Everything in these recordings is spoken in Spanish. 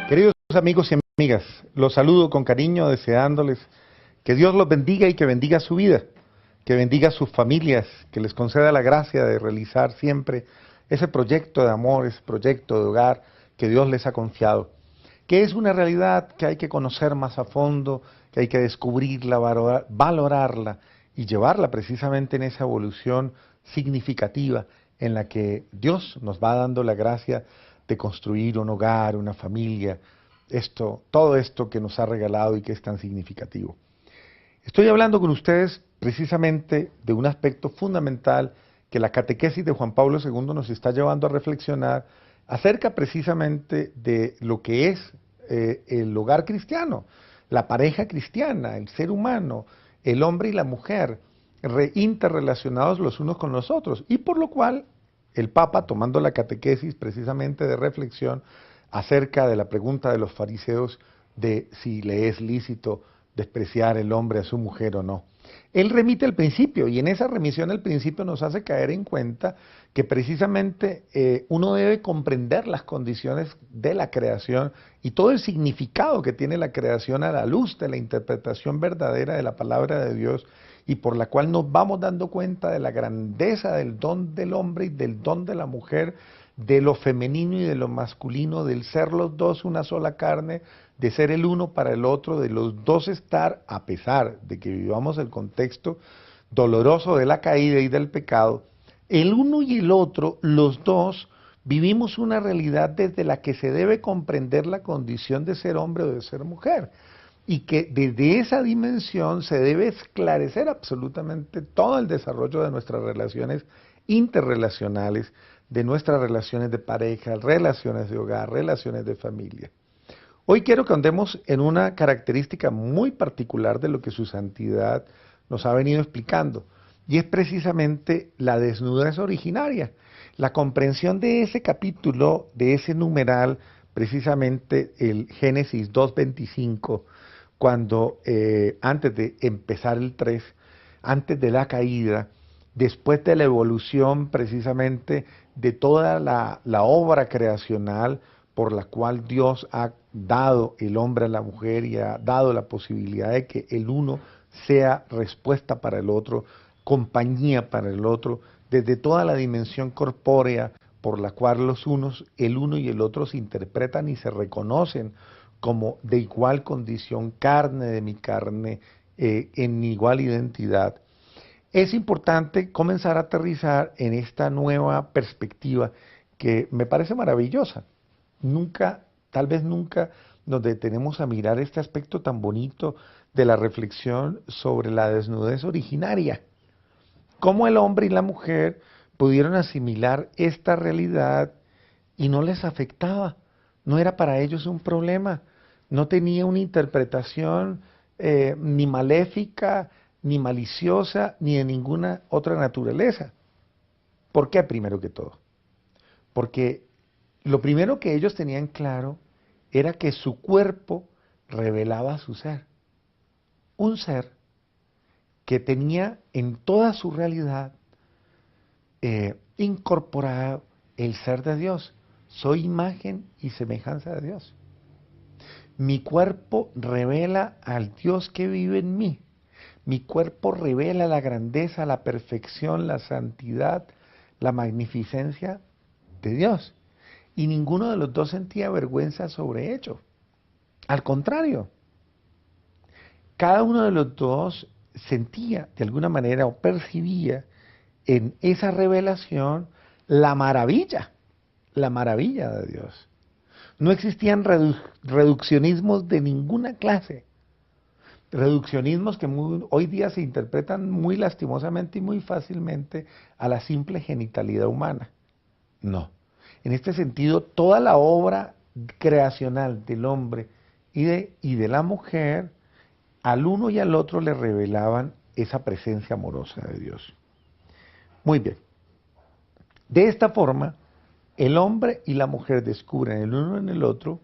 Queridos amigos y amigas, los saludo con cariño, deseándoles que Dios los bendiga y que bendiga su vida, que bendiga sus familias, que les conceda la gracia de realizar siempre ese proyecto de amor, ese proyecto de hogar que Dios les ha confiado, que es una realidad que hay que conocer más a fondo, que hay que descubrirla, valorarla y llevarla precisamente en esa evolución significativa en la que Dios nos va dando la gracia de construir un hogar, una familia, todo esto que nos ha regalado y que es tan significativo. Estoy hablando con ustedes precisamente de un aspecto fundamental que la catequesis de Juan Pablo II nos está llevando a reflexionar acerca precisamente de lo que es el hogar cristiano, la pareja cristiana, el ser humano, el hombre y la mujer, interrelacionados los unos con los otros, y por lo cual el Papa, tomando la catequesis precisamente de reflexión acerca de la pregunta de los fariseos de si le es lícito despreciar el hombre a su mujer o no. Él remite al principio y en esa remisión al principio nos hace caer en cuenta que precisamente uno debe comprender las condiciones de la creación y todo el significado que tiene la creación a la luz de la interpretación verdadera de la palabra de Dios y por la cual nos vamos dando cuenta de la grandeza del don del hombre y del don de la mujer, de lo femenino y de lo masculino, del ser los dos una sola carne, de ser el uno para el otro, de los dos estar, a pesar de que vivamos el contexto doloroso de la caída y del pecado, el uno y el otro, los dos, vivimos una realidad desde la que se debe comprender la condición de ser hombre o de ser mujer. Y que desde esa dimensión se debe esclarecer absolutamente todo el desarrollo de nuestras relaciones interrelacionales, de nuestras relaciones de pareja, relaciones de hogar, relaciones de familia. Hoy quiero que andemos en una característica muy particular de lo que su santidad nos ha venido explicando, y es precisamente la desnudez originaria, la comprensión de ese capítulo, de ese numeral, precisamente el Génesis 2:25, cuando antes de empezar el 3, antes de la caída, después de la evolución precisamente de toda la obra creacional por la cual Dios ha dado el hombre a la mujer y ha dado la posibilidad de que el uno sea respuesta para el otro, compañía para el otro, desde toda la dimensión corpórea por la cual los unos, el uno y el otro se interpretan y se reconocen como de igual condición, carne de mi carne, en igual identidad. Es importante comenzar a aterrizar en esta nueva perspectiva que me parece maravillosa. Nunca, tal vez nunca nos detenemos a mirar este aspecto tan bonito de la reflexión sobre la desnudez originaria. Cómo el hombre y la mujer pudieron asimilar esta realidad y no les afectaba, no era para ellos un problema, no tenía una interpretación ni maléfica, ni maliciosa, ni de ninguna otra naturaleza. ¿Por qué primero que todo? Porque lo primero que ellos tenían claro era que su cuerpo revelaba su ser, un ser que tenía en toda su realidad incorporado el ser de Dios. Soy imagen y semejanza de Dios. Mi cuerpo revela al Dios que vive en mí. Mi cuerpo revela la grandeza, la perfección, la santidad, la magnificencia de Dios. Y ninguno de los dos sentía vergüenza sobre ello. Al contrario, cada uno de los dos sentía de alguna manera o percibía en esa revelación la maravilla de Dios. No existían reduccionismos de ninguna clase, reduccionismos que hoy día se interpretan muy lastimosamente y muy fácilmente a la simple genitalidad humana. No. En este sentido, toda la obra creacional del hombre y de la mujer, al uno y al otro le revelaban esa presencia amorosa de Dios. Muy bien. De esta forma, el hombre y la mujer descubren el uno en el otro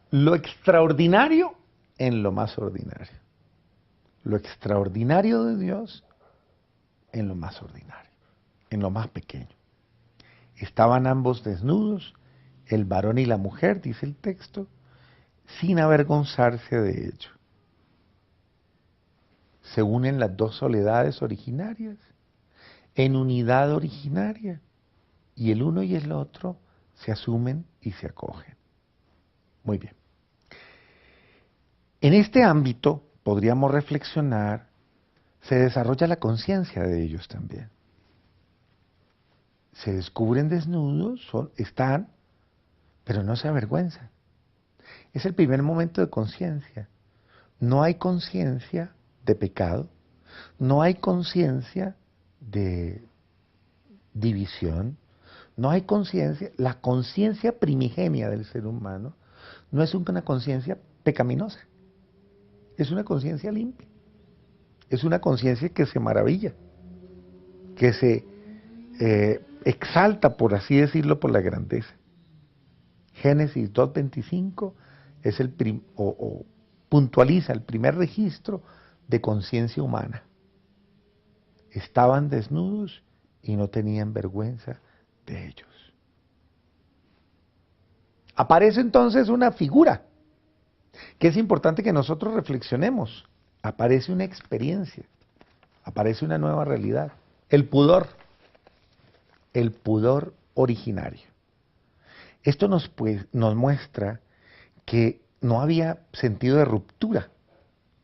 lo extraordinario en lo más ordinario. Lo extraordinario de Dios en lo más ordinario, en lo más pequeño. Estaban ambos desnudos, el varón y la mujer, dice el texto, sin avergonzarse de ello. Se unen las dos soledades originarias en unidad originaria, y el uno y el otro se asumen y se acogen. Muy bien. En este ámbito podríamos reflexionar, se desarrolla la conciencia de ellos también. Se descubren desnudos, están, pero no se avergüenzan. Es el primer momento de conciencia. No hay conciencia de pecado, no hay conciencia de división, no hay conciencia, la conciencia primigenia del ser humano no es una conciencia pecaminosa, es una conciencia limpia, es una conciencia que se maravilla, que se exalta, por así decirlo, por la grandeza. Génesis 2:25 es puntualiza el primer registro de conciencia humana. Estaban desnudos y no tenían vergüenza de ellos. Aparece entonces una figura que es importante que nosotros reflexionemos. Aparece una experiencia, aparece una nueva realidad, el pudor originario. Esto nos muestra que no había sentido de ruptura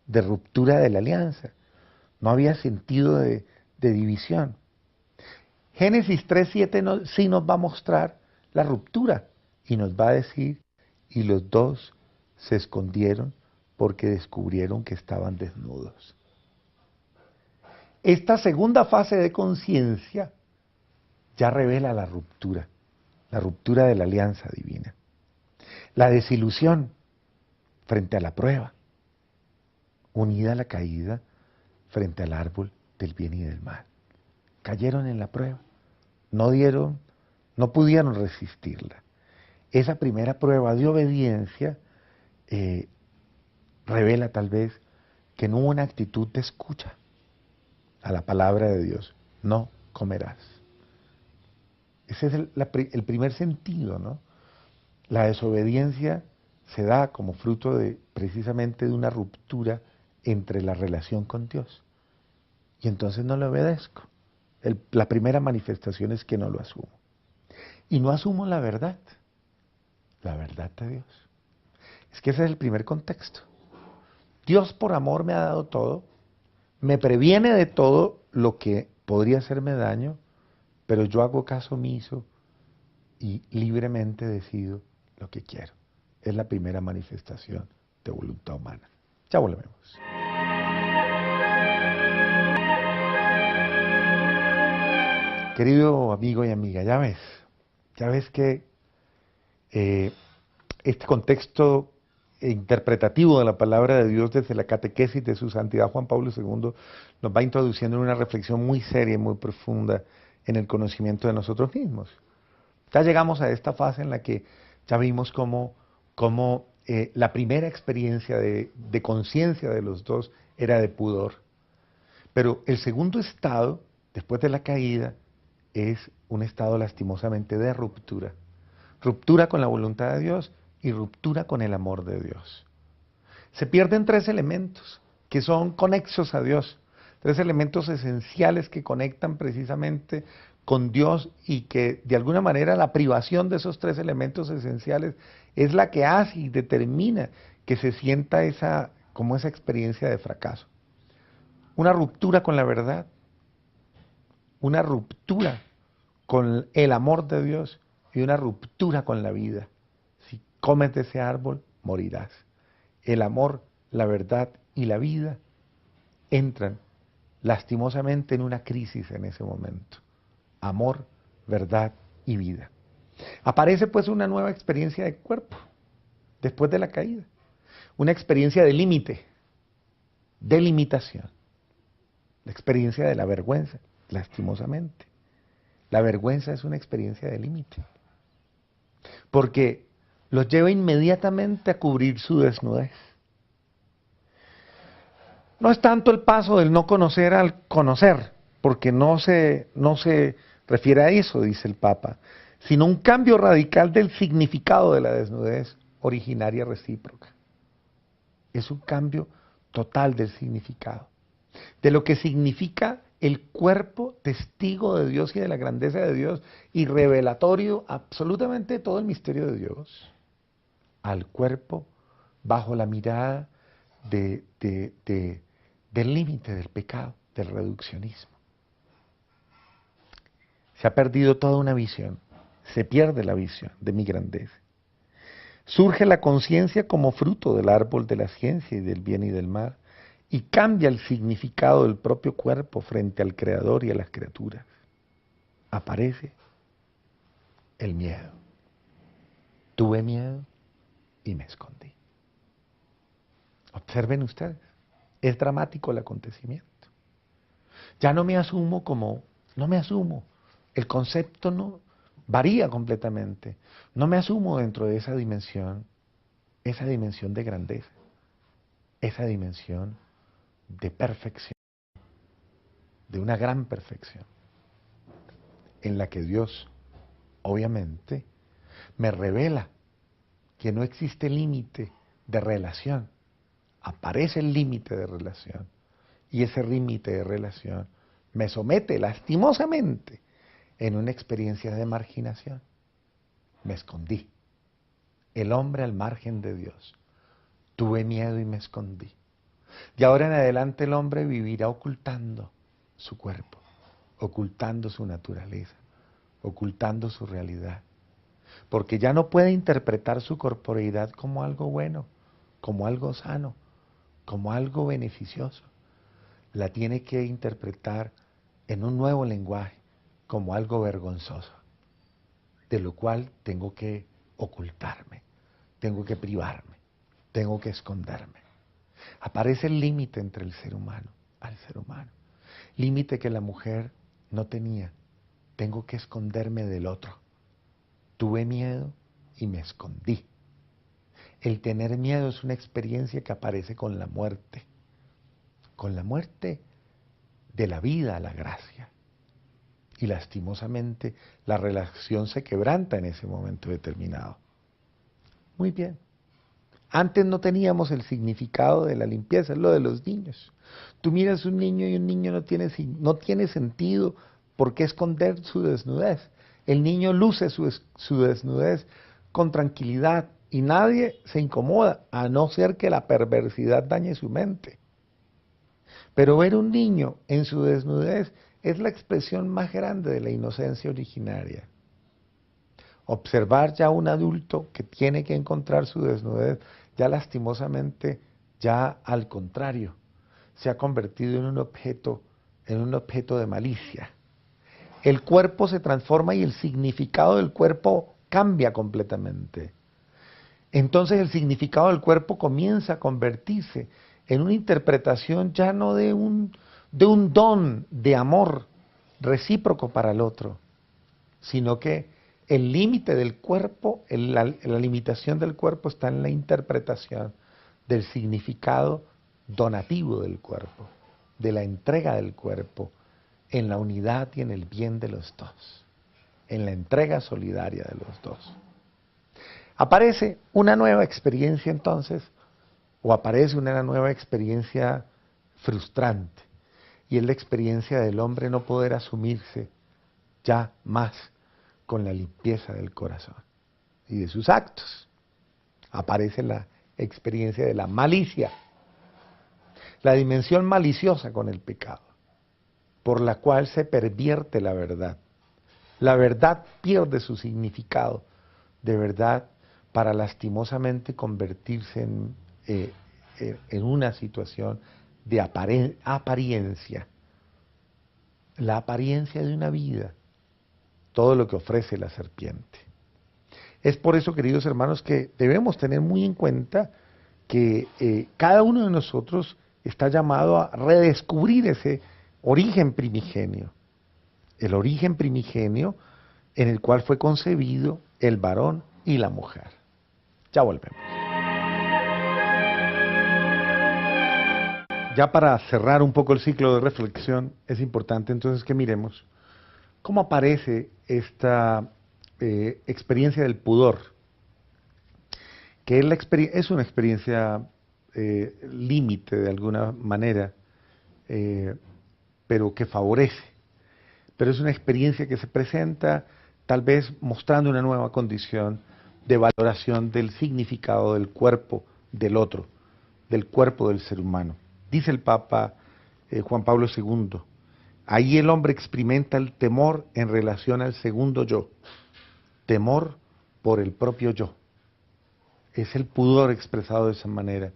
de la alianza, no había sentido de división. Génesis 3:7 sí nos va a mostrar la ruptura y nos va a decir, y los dos se escondieron porque descubrieron que estaban desnudos. Esta segunda fase de conciencia ya revela la ruptura de la alianza divina, la desilusión frente a la prueba, unida a la caída frente al árbol del bien y del mal. Cayeron en la prueba, no pudieron resistirla. Esa primera prueba de obediencia revela tal vez que no hubo una actitud de escucha a la palabra de Dios. No comerás. Ese es el primer sentido, ¿no? La desobediencia se da como fruto precisamente de una ruptura entre la relación con Dios. Y entonces no le obedezco. La primera manifestación es que no lo asumo. Y no asumo la verdad de Dios. Es que ese es el primer contexto. Dios por amor me ha dado todo, me previene de todo lo que podría hacerme daño, pero yo hago caso omiso y libremente decido lo que quiero. Es la primera manifestación de voluntad humana. Ya volvemos. Querido amigo y amiga, ya ves que este contexto interpretativo de la palabra de Dios desde la catequesis de su santidad Juan Pablo II nos va introduciendo en una reflexión muy seria y muy profunda en el conocimiento de nosotros mismos. Ya llegamos a esta fase en la que ya vimos cómo la primera experiencia de conciencia de los dos era de pudor. Pero el segundo estado, después de la caída, es un estado lastimosamente de ruptura. Ruptura con la voluntad de Dios y ruptura con el amor de Dios. Se pierden tres elementos que son conexos a Dios, tres elementos esenciales que conectan precisamente con Dios y que de alguna manera la privación de esos tres elementos esenciales es la que hace y determina que se sienta esa experiencia de fracaso. Una ruptura con la verdad, una ruptura con el amor de Dios y una ruptura con la vida. Si comes de ese árbol, morirás. El amor, la verdad y la vida entran lastimosamente en una crisis en ese momento. Amor, verdad y vida. Aparece pues una nueva experiencia de cuerpo después de la caída. Una experiencia de límite, de limitación. La experiencia de la vergüenza, lastimosamente. La vergüenza es una experiencia de límite. Porque los lleva inmediatamente a cubrir su desnudez. No es tanto el paso del no conocer al conocer, porque no se refiere a eso, dice el Papa, sino un cambio radical del significado de la desnudez originaria recíproca. es un cambio total del significado, de lo que significa el cuerpo testigo de Dios y de la grandeza de Dios y revelatorio absolutamente de todo el misterio de Dios, al cuerpo bajo la mirada del límite del pecado, del reduccionismo. Se ha perdido toda una visión, se pierde la visión de mi grandeza. Surge la conciencia como fruto del árbol de la ciencia y del bien y del mal, y cambia el significado del propio cuerpo frente al Creador y a las criaturas. Aparece el miedo. Tuve miedo y me escondí. Observen ustedes, es dramático el acontecimiento. Ya no me asumo como, no me asumo. El concepto no varía completamente. No me asumo dentro de esa dimensión de grandeza, esa dimensión de perfección, de una gran perfección, en la que Dios, obviamente, me revela que no existe límite de relación. Aparece el límite de relación, y ese límite de relación me somete lastimosamente en una experiencia de marginación. Me escondí. El hombre al margen de Dios. Tuve miedo y me escondí. De ahora en adelante el hombre vivirá ocultando su cuerpo, ocultando su naturaleza, ocultando su realidad, porque ya no puede interpretar su corporeidad como algo bueno, como algo sano, como algo beneficioso. La tiene que interpretar en un nuevo lenguaje, como algo vergonzoso, de lo cual tengo que ocultarme, tengo que privarme, tengo que esconderme. Aparece el límite entre el ser humano al ser humano, límite que la mujer no tenía. Tengo que esconderme del otro. Tuve miedo y me escondí. El tener miedo es una experiencia que aparece con la muerte de la vida a la gracia. Y lastimosamente la relación se quebranta en ese momento determinado. Muy bien. Antes no teníamos el significado de la limpieza, es lo de los niños. Tú miras un niño y un niño no tiene sentido por qué esconder su desnudez. El niño luce su desnudez con tranquilidad y nadie se incomoda, a no ser que la perversidad dañe su mente. Pero ver un niño en su desnudez es la expresión más grande de la inocencia originaria. Observar ya un adulto que tiene que encontrar su desnudez, ya lastimosamente, ya al contrario, se ha convertido en un objeto de malicia. El cuerpo se transforma y el significado del cuerpo cambia completamente. Entonces el significado del cuerpo comienza a convertirse en una interpretación ya no de un don de amor recíproco para el otro, sino que el límite del cuerpo, la limitación del cuerpo está en la interpretación del significado donativo del cuerpo, de la entrega del cuerpo, en la unidad y en el bien de los dos, en la entrega solidaria de los dos. Aparece una nueva experiencia entonces, o aparece una nueva experiencia frustrante, y es la experiencia del hombre no poder asumirse ya más con la limpieza del corazón y de sus actos. Aparece la experiencia de la malicia, la dimensión maliciosa con el pecado, por la cual se pervierte la verdad. La verdad pierde su significado de verdad para lastimosamente convertirse en una situación de apariencia. La apariencia de una vida, todo lo que ofrece la serpiente. Es por eso, queridos hermanos, que debemos tener muy en cuenta que cada uno de nosotros está llamado a redescubrir ese origen primigenio. El origen primigenio en el cual fue concebido el varón y la mujer. Ya volvemos. Ya para cerrar un poco el ciclo de reflexión, es importante entonces que miremos cómo aparece esta experiencia del pudor, que es una experiencia límite de alguna manera, pero que favorece. Pero es una experiencia que se presenta tal vez mostrando una nueva condición de valoración del significado del cuerpo del otro, del cuerpo del ser humano. Dice el Papa Juan Pablo II, ahí el hombre experimenta el temor en relación al segundo yo, temor por el propio yo. Es el pudor expresado de esa manera,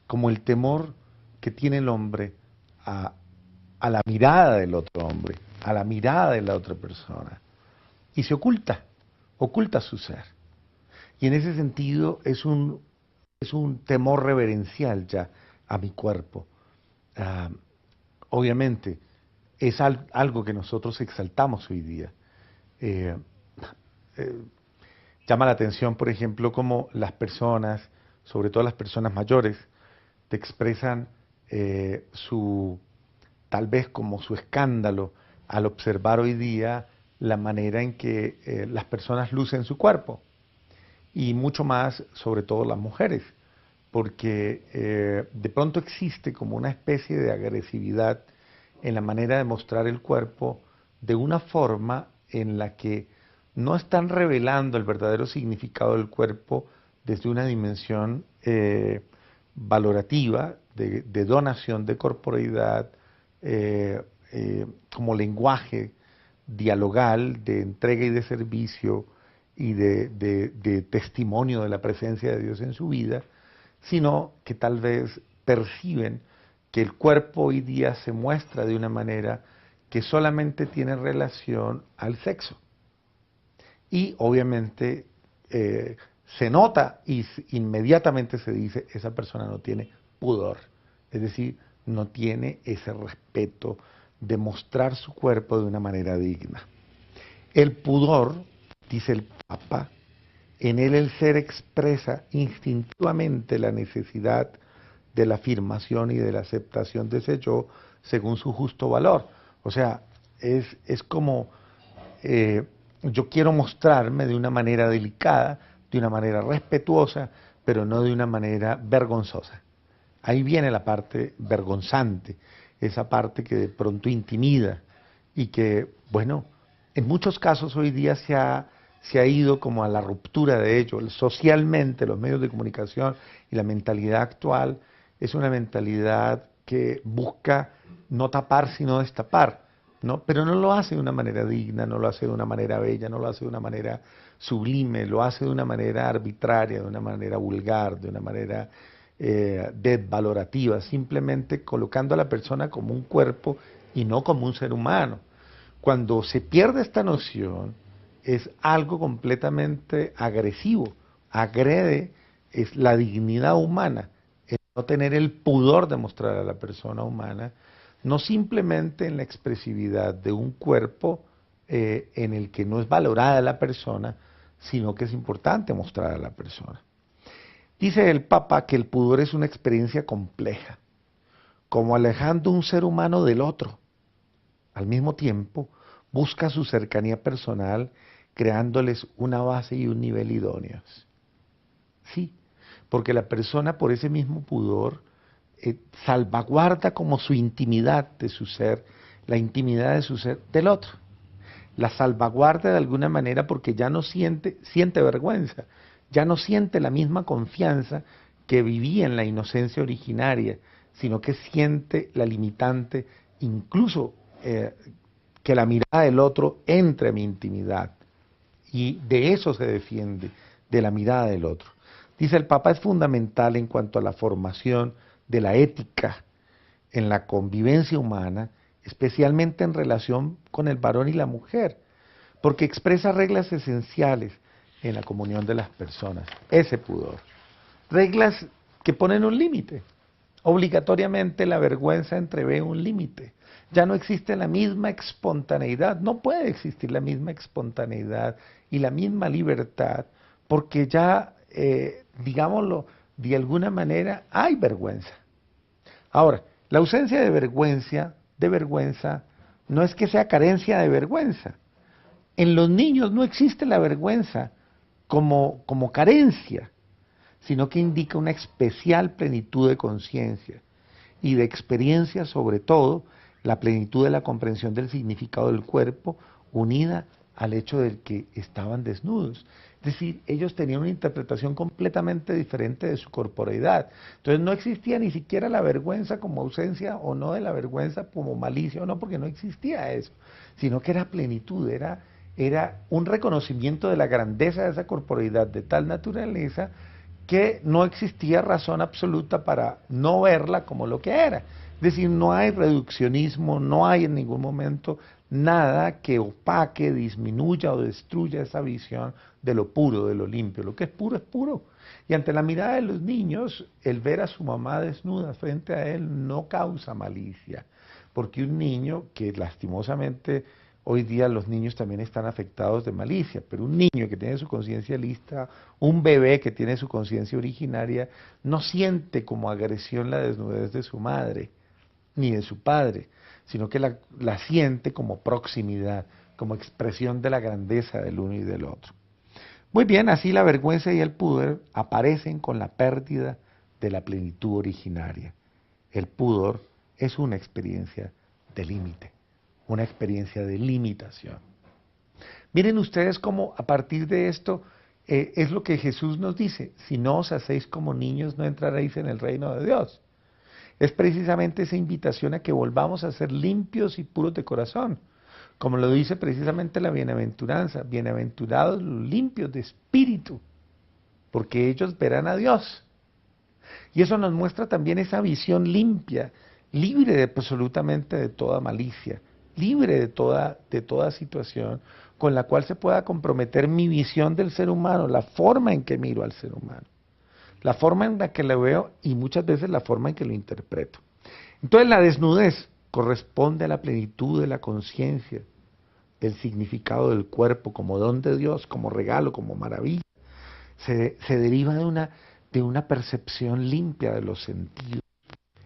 como el temor que tiene el hombre a la mirada del otro hombre, a la mirada de la otra persona. Y se oculta su ser. Y en ese sentido es un temor reverencial ya a mi cuerpo. Obviamente, es algo que nosotros exaltamos hoy día. Eh, eh, Llama la atención, por ejemplo, cómo las personas, sobre todo las personas mayores, te expresan tal vez como su escándalo al observar hoy día la manera en que las personas lucen su cuerpo. Y mucho más, sobre todo las mujeres, porque de pronto existe como una especie de agresividad en la manera de mostrar el cuerpo de una forma en la que no están revelando el verdadero significado del cuerpo desde una dimensión valorativa, de donación de corporeidad, como lenguaje dialogal, de entrega y de servicio y de testimonio de la presencia de Dios en su vida, sino que tal vez perciben que el cuerpo hoy día se muestra de una manera que solamente tiene relación al sexo. Y obviamente se nota y inmediatamente se dice, esa persona no tiene pudor, es decir, no tiene ese respeto de mostrar su cuerpo de una manera digna. El pudor, dice el Papa, en él el ser expresa instintivamente la necesidad de la afirmación y de la aceptación de ese yo según su justo valor. O sea, es como yo quiero mostrarme de una manera delicada, de una manera respetuosa, pero no de una manera vergonzosa. Ahí viene la parte vergonzante, esa parte que de pronto intimida y que, bueno, en muchos casos hoy día se ha ido como a la ruptura de ello. Socialmente, los medios de comunicación y la mentalidad actual es una mentalidad que busca no tapar sino destapar, ¿no? Pero no lo hace de una manera digna, no lo hace de una manera bella, no lo hace de una manera sublime, lo hace de una manera arbitraria, de una manera vulgar, de una manera desvalorativa, simplemente colocando a la persona como un cuerpo y no como un ser humano. Cuando se pierde esta noción, es algo completamente agresivo, agrede es la dignidad humana, el no tener el pudor de mostrar a la persona humana, no simplemente en la expresividad de un cuerpo en el que no es valorada la persona, sino que es importante mostrar a la persona. Dice el Papa que el pudor es una experiencia compleja, como alejando un ser humano del otro. Al mismo tiempo, busca su cercanía personal, creándoles una base y un nivel idóneos. Sí, porque la persona por ese mismo pudor salvaguarda como su intimidad de su ser, la intimidad de su ser del otro. La salvaguarda de alguna manera porque ya no siente vergüenza, ya no siente la misma confianza que vivía en la inocencia originaria, sino que siente la limitante, incluso que la mirada del otro entre a mi intimidad. Y de eso se defiende, de la mirada del otro. Dice el Papa, es fundamental en cuanto a la formación de la ética en la convivencia humana, especialmente en relación con el varón y la mujer, porque expresa reglas esenciales en la comunión de las personas, ese pudor. Reglas que ponen un límite. Obligatoriamente la vergüenza entrevé un límite. Ya no existe la misma espontaneidad, no puede existir la misma espontaneidad y la misma libertad, porque ya, digámoslo, de alguna manera hay vergüenza. Ahora, la ausencia de vergüenza, no es que sea carencia de vergüenza. En los niños no existe la vergüenza como carencia, sino que indica una especial plenitud de conciencia y de experiencia, sobre todo la plenitud de la comprensión del significado del cuerpo, unida al hecho de que estaban desnudos. Es decir, ellos tenían una interpretación completamente diferente de su corporeidad. Entonces no existía ni siquiera la vergüenza como ausencia o no de la vergüenza como malicia o no, porque no existía eso, sino que era plenitud, era un reconocimiento de la grandeza de esa corporeidad de tal naturaleza que no existía razón absoluta para no verla como lo que era. Es decir, no hay reduccionismo, no hay en ningún momento nada que opaque, disminuya o destruya esa visión de lo puro, de lo limpio. Lo que es puro. Y ante la mirada de los niños, el ver a su mamá desnuda frente a él no causa malicia, porque un niño que lastimosamente hoy día los niños también están afectados de malicia, pero un niño que tiene su conciencia lista, un bebé que tiene su conciencia originaria, no siente como agresión la desnudez de su madre ni de su padre, sino que la siente como proximidad, como expresión de la grandeza del uno y del otro. Muy bien, así la vergüenza y el pudor aparecen con la pérdida de la plenitud originaria. El pudor es una experiencia de límite, una experiencia de limitación. Miren ustedes cómo a partir de esto es lo que Jesús nos dice: si no os hacéis como niños, no entraréis en el reino de Dios. Es precisamente esa invitación a que volvamos a ser limpios y puros de corazón, como lo dice precisamente la bienaventuranza: bienaventurados los limpios de espíritu, porque ellos verán a Dios. Y eso nos muestra también esa visión limpia, libre de absolutamente de toda malicia, libre de toda situación con la cual se pueda comprometer mi visión del ser humano, la forma en que miro al ser humano, la forma en la que lo veo y muchas veces la forma en que lo interpreto. Entonces la desnudez corresponde a la plenitud de la conciencia, del significado del cuerpo como don de Dios, como regalo, como maravilla. Se deriva de una percepción limpia de los sentidos.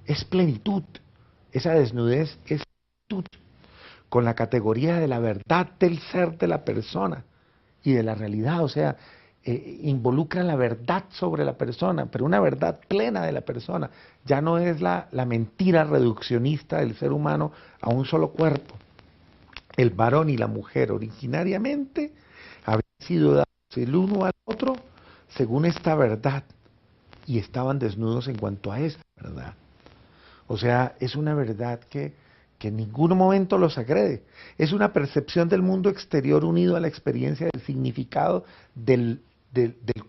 Es plenitud, esa desnudez es plenitud, con la categoría de la verdad del ser de la persona y de la realidad, o sea, involucra la verdad sobre la persona, pero una verdad plena de la persona. Ya no es la mentira reduccionista del ser humano a un solo cuerpo. El varón y la mujer originariamente habían sido dados el uno al otro según esta verdad y estaban desnudos en cuanto a esa verdad. O sea, es una verdad que en ningún momento los agrede. Es una percepción del mundo exterior unido a la experiencia del significado del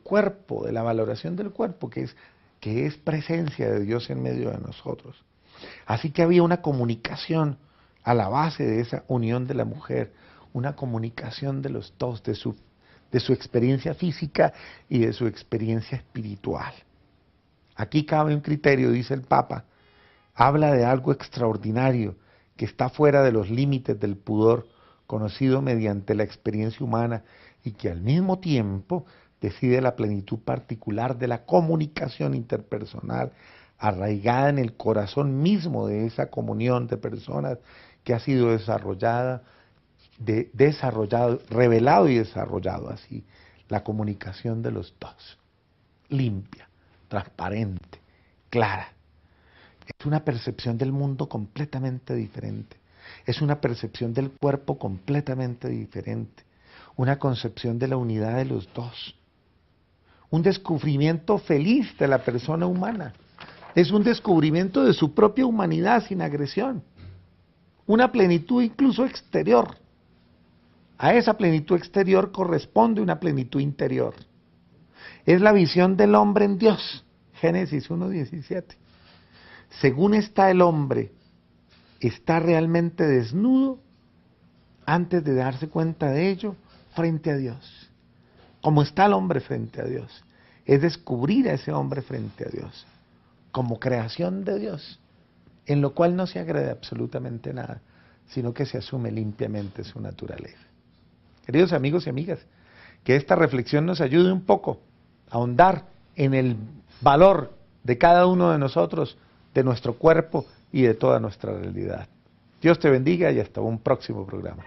cuerpo, de la valoración del cuerpo, que es presencia de Dios en medio de nosotros. Así que había una comunicación a la base de esa unión de la mujer, una comunicación de los dos, de su experiencia física y de su experiencia espiritual. Aquí cabe un criterio, dice el Papa, habla de algo extraordinario que está fuera de los límites del pudor conocido mediante la experiencia humana y que al mismo tiempo decide la plenitud particular de la comunicación interpersonal arraigada en el corazón mismo de esa comunión de personas que ha sido revelado y desarrollado así, la comunicación de los dos, limpia, transparente, clara. Es una percepción del mundo completamente diferente. Es una percepción del cuerpo completamente diferente. Una concepción de la unidad de los dos. Un descubrimiento feliz de la persona humana. Es un descubrimiento de su propia humanidad sin agresión. Una plenitud incluso exterior. A esa plenitud exterior corresponde una plenitud interior. Es la visión del hombre en Dios. Génesis 1:17. Según está el hombre, está realmente desnudo antes de darse cuenta de ello frente a Dios. Como está el hombre frente a Dios, es descubrir a ese hombre frente a Dios, como creación de Dios, en lo cual no se agrede absolutamente nada, sino que se asume limpiamente su naturaleza. Queridos amigos y amigas, que esta reflexión nos ayude un poco a ahondar en el valor de cada uno de nosotros, de nuestro cuerpo y de toda nuestra realidad. Dios te bendiga y hasta un próximo programa.